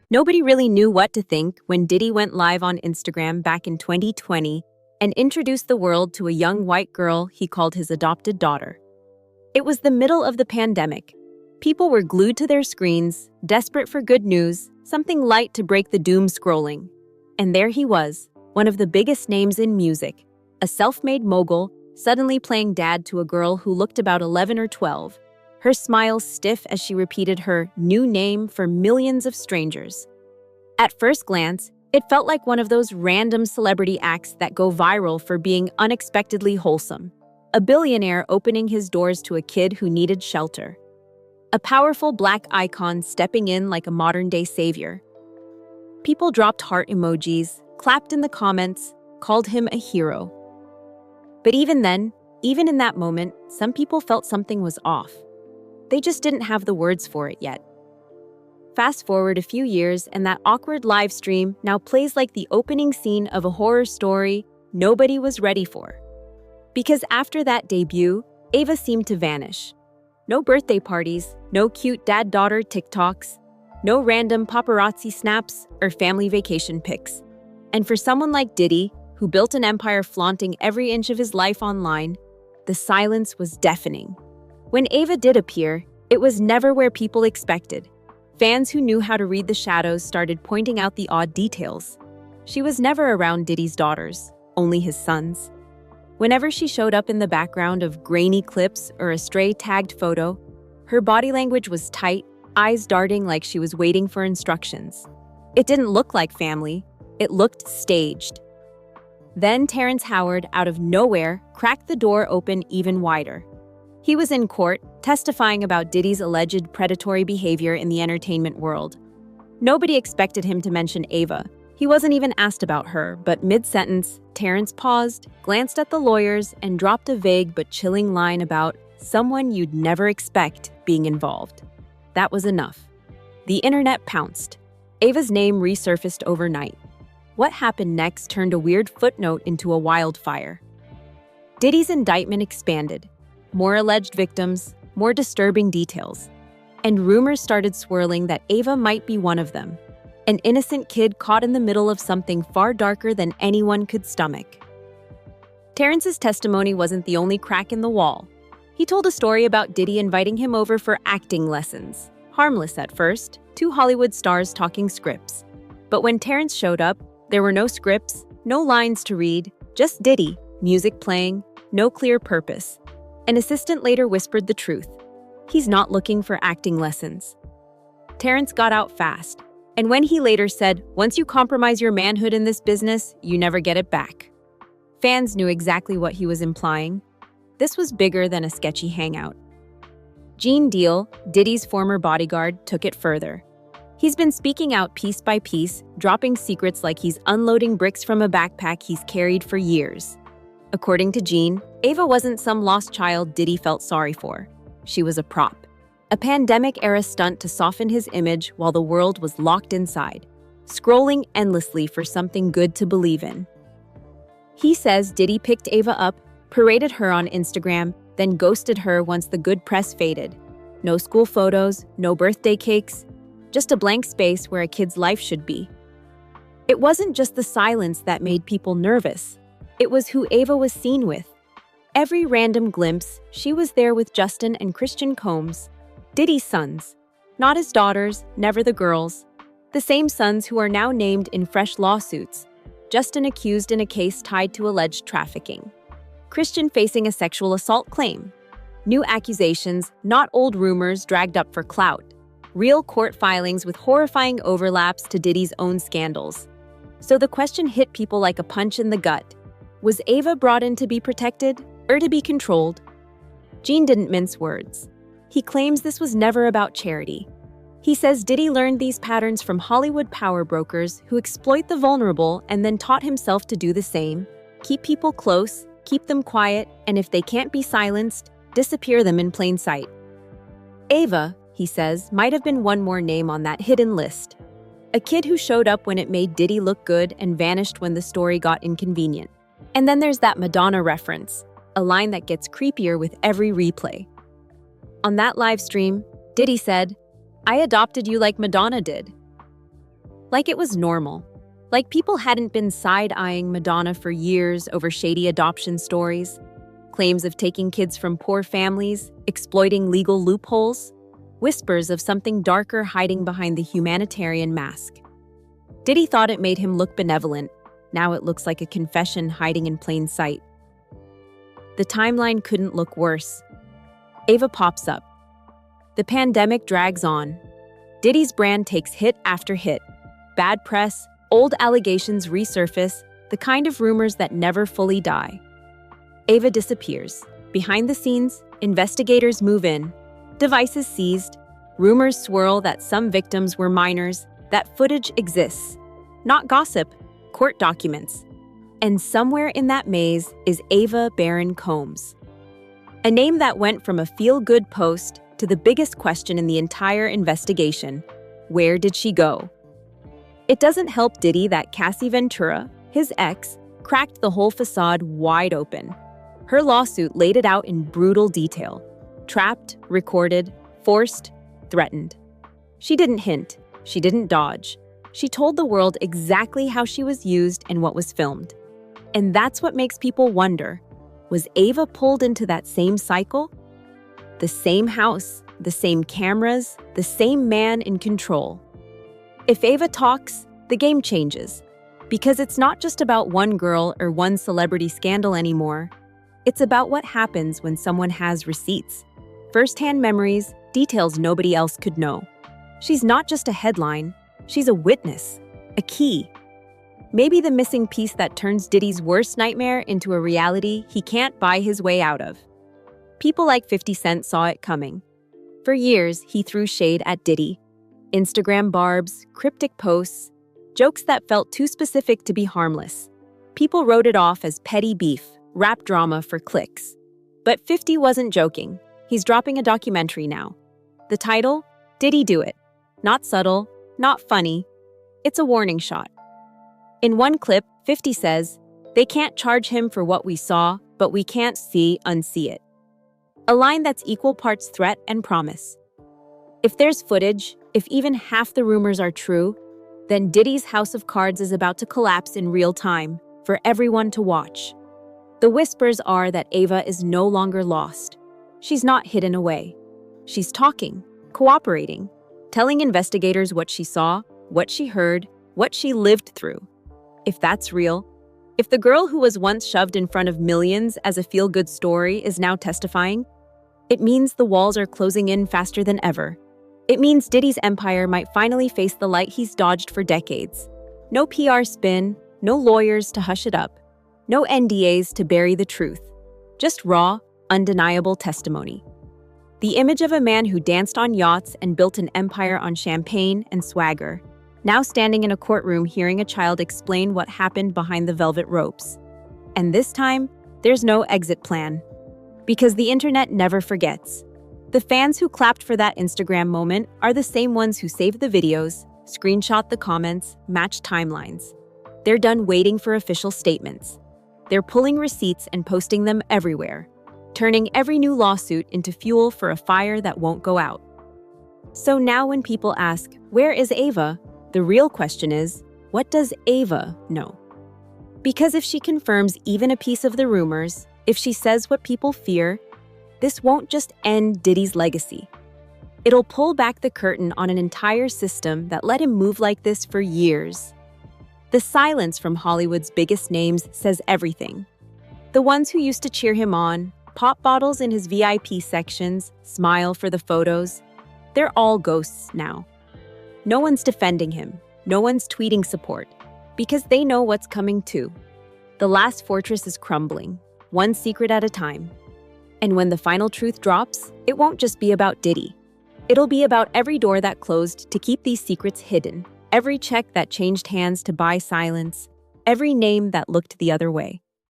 Nobody really knew what to think when Diddy went live on Instagram back in 2020 and introduced the world to a young white girl he called his adopted daughter. It was the middle of the pandemic. People were glued to their screens, desperate for good news, something light to break the doom scrolling. And there he was, one of the biggest names in music, a self-made mogul, suddenly playing dad to a girl who looked about 11 or 12, her smile stiff as she repeated her new name for millions of strangers. At first glance, it felt like one of those random celebrity acts that go viral for being unexpectedly wholesome. A billionaire opening his doors to a kid who needed shelter. A powerful black icon stepping in like a modern-day savior. People dropped heart emojis, clapped in the comments, called him a hero. But even then, even in that moment, some people felt something was off. They just didn't have the words for it yet. Fast forward a few years and that awkward live stream now plays like the opening scene of a horror story nobody was ready for. Because after that debut, Ava seemed to vanish. No birthday parties, no cute dad-daughter TikToks, no random paparazzi snaps or family vacation pics. And for someone like Diddy, who built an empire flaunting every inch of his life online, the silence was deafening. When Ava did appear, it was never where people expected. Fans who knew how to read the shadows started pointing out the odd details. She was never around Diddy's daughters, only his sons. Whenever she showed up in the background of grainy clips or a stray-tagged photo, her body language was tight, eyes darting like she was waiting for instructions. It didn't look like family, it looked staged. Then Terrence Howard, out of nowhere, cracked the door open even wider. He was in court, testifying about Diddy's alleged predatory behavior in the entertainment world. Nobody expected him to mention Ava. He wasn't even asked about her, but mid-sentence, Terrence paused, glanced at the lawyers, and dropped a vague but chilling line about someone you'd never expect being involved. That was enough. The internet pounced. Ava's name resurfaced overnight. What happened next turned a weird footnote into a wildfire. Diddy's indictment expanded. More alleged victims, more disturbing details. And rumors started swirling that Ava might be one of them. An innocent kid caught in the middle of something far darker than anyone could stomach. Terrence's testimony wasn't the only crack in the wall. He told a story about Diddy inviting him over for acting lessons. Harmless at first, two Hollywood stars talking scripts. But when Terrence showed up, there were no scripts, no lines to read, just Diddy, music playing, no clear purpose. An assistant later whispered the truth. He's not looking for acting lessons. Terrence got out fast, and when he later said, "Once you compromise your manhood in this business, you never get it back," fans knew exactly what he was implying. This was bigger than a sketchy hangout. Gene Deal, Diddy's former bodyguard, took it further. He's been speaking out piece by piece, dropping secrets like he's unloading bricks from a backpack he's carried for years. According to Gene, Ava wasn't some lost child Diddy felt sorry for. She was a prop. A pandemic-era stunt to soften his image while the world was locked inside, scrolling endlessly for something good to believe in. He says Diddy picked Ava up, paraded her on Instagram, then ghosted her once the good press faded. No school photos, no birthday cakes, just a blank space where a kid's life should be. It wasn't just the silence that made people nervous. It was who Ava was seen with. Every random glimpse, she was there with Justin and Christian Combs, Diddy's sons. Not his daughters, never the girls. The same sons who are now named in fresh lawsuits. Justin accused in a case tied to alleged trafficking. Christian facing a sexual assault claim. New accusations, not old rumors dragged up for clout. Real court filings with horrifying overlaps to Diddy's own scandals. So the question hit people like a punch in the gut. Was Ava brought in to be protected or to be controlled? Gene didn't mince words. He claims this was never about charity. He says Diddy learned these patterns from Hollywood power brokers who exploit the vulnerable and then taught himself to do the same. Keep people close, keep them quiet, and if they can't be silenced, disappear them in plain sight. Ava, he says, might have been one more name on that hidden list. A kid who showed up when it made Diddy look good and vanished when the story got inconvenient. And then there's that Madonna reference, a line that gets creepier with every replay. On that live stream, Diddy said, "I adopted you like Madonna did." Like it was normal. Like people hadn't been side-eyeing Madonna for years over shady adoption stories, claims of taking kids from poor families, exploiting legal loopholes, whispers of something darker hiding behind the humanitarian mask. Diddy thought it made him look benevolent. Now it looks like a confession hiding in plain sight. The timeline couldn't look worse. Ava pops up. The pandemic drags on. Diddy's brand takes hit after hit. Bad press, old allegations resurface, the kind of rumors that never fully die. Ava disappears. Behind the scenes, investigators move in. Devices seized. Rumors swirl that some victims were minors. That footage exists. Not gossip, court documents. And somewhere in that maze is Ava Baron Combs. A name that went from a feel-good post to the biggest question in the entire investigation. Where did she go? It doesn't help Diddy that Cassie Ventura, his ex, cracked the whole facade wide open. Her lawsuit laid it out in brutal detail. Trapped, recorded, forced, threatened. She didn't hint. She didn't dodge. She told the world exactly how she was used and what was filmed. And that's what makes people wonder, was Ava pulled into that same cycle? The same house, the same cameras, the same man in control. If Ava talks, the game changes. Because it's not just about one girl or one celebrity scandal anymore. It's about what happens when someone has receipts. First-hand memories, details nobody else could know. She's not just a headline, she's a witness, a key. Maybe the missing piece that turns Diddy's worst nightmare into a reality he can't buy his way out of. People like 50 Cent saw it coming. For years, he threw shade at Diddy. Instagram barbs, cryptic posts, jokes that felt too specific to be harmless. People wrote it off as petty beef, rap drama for clicks. But 50 wasn't joking. He's dropping a documentary now. The title? Diddy Do It? Not subtle, not funny. It's a warning shot. In one clip, 50 says, "They can't charge him for what we saw, but we can't unsee it." A line that's equal parts threat and promise. If there's footage, if even half the rumors are true, then Diddy's house of cards is about to collapse in real time for everyone to watch. The whispers are that Ava is no longer lost. She's not hidden away. She's talking, cooperating, telling investigators what she saw, what she heard, what she lived through. If that's real, if the girl who was once shoved in front of millions as a feel-good story is now testifying, it means the walls are closing in faster than ever. It means Diddy's empire might finally face the light he's dodged for decades. No PR spin, no lawyers to hush it up, no NDAs to bury the truth. Just raw, undeniable testimony. The image of a man who danced on yachts and built an empire on champagne and swagger, now standing in a courtroom hearing a child explain what happened behind the velvet ropes. And this time, there's no exit plan. Because the internet never forgets. The fans who clapped for that Instagram moment are the same ones who saved the videos, screenshot the comments, matched timelines. They're done waiting for official statements. They're pulling receipts and posting them everywhere, turning every new lawsuit into fuel for a fire that won't go out. So now when people ask, where is Ava? The real question is, what does Ava know? Because if she confirms even a piece of the rumors, if she says what people fear, this won't just end Diddy's legacy. It'll pull back the curtain on an entire system that let him move like this for years. The silence from Hollywood's biggest names says everything. The ones who used to cheer him on, pop bottles in his VIP sections, smile for the photos, they're all ghosts now. No one's defending him, no one's tweeting support, because they know what's coming too. The last fortress is crumbling, one secret at a time. And when the final truth drops, it won't just be about Diddy. It'll be about every door that closed to keep these secrets hidden, every check that changed hands to buy silence, every name that looked the other way.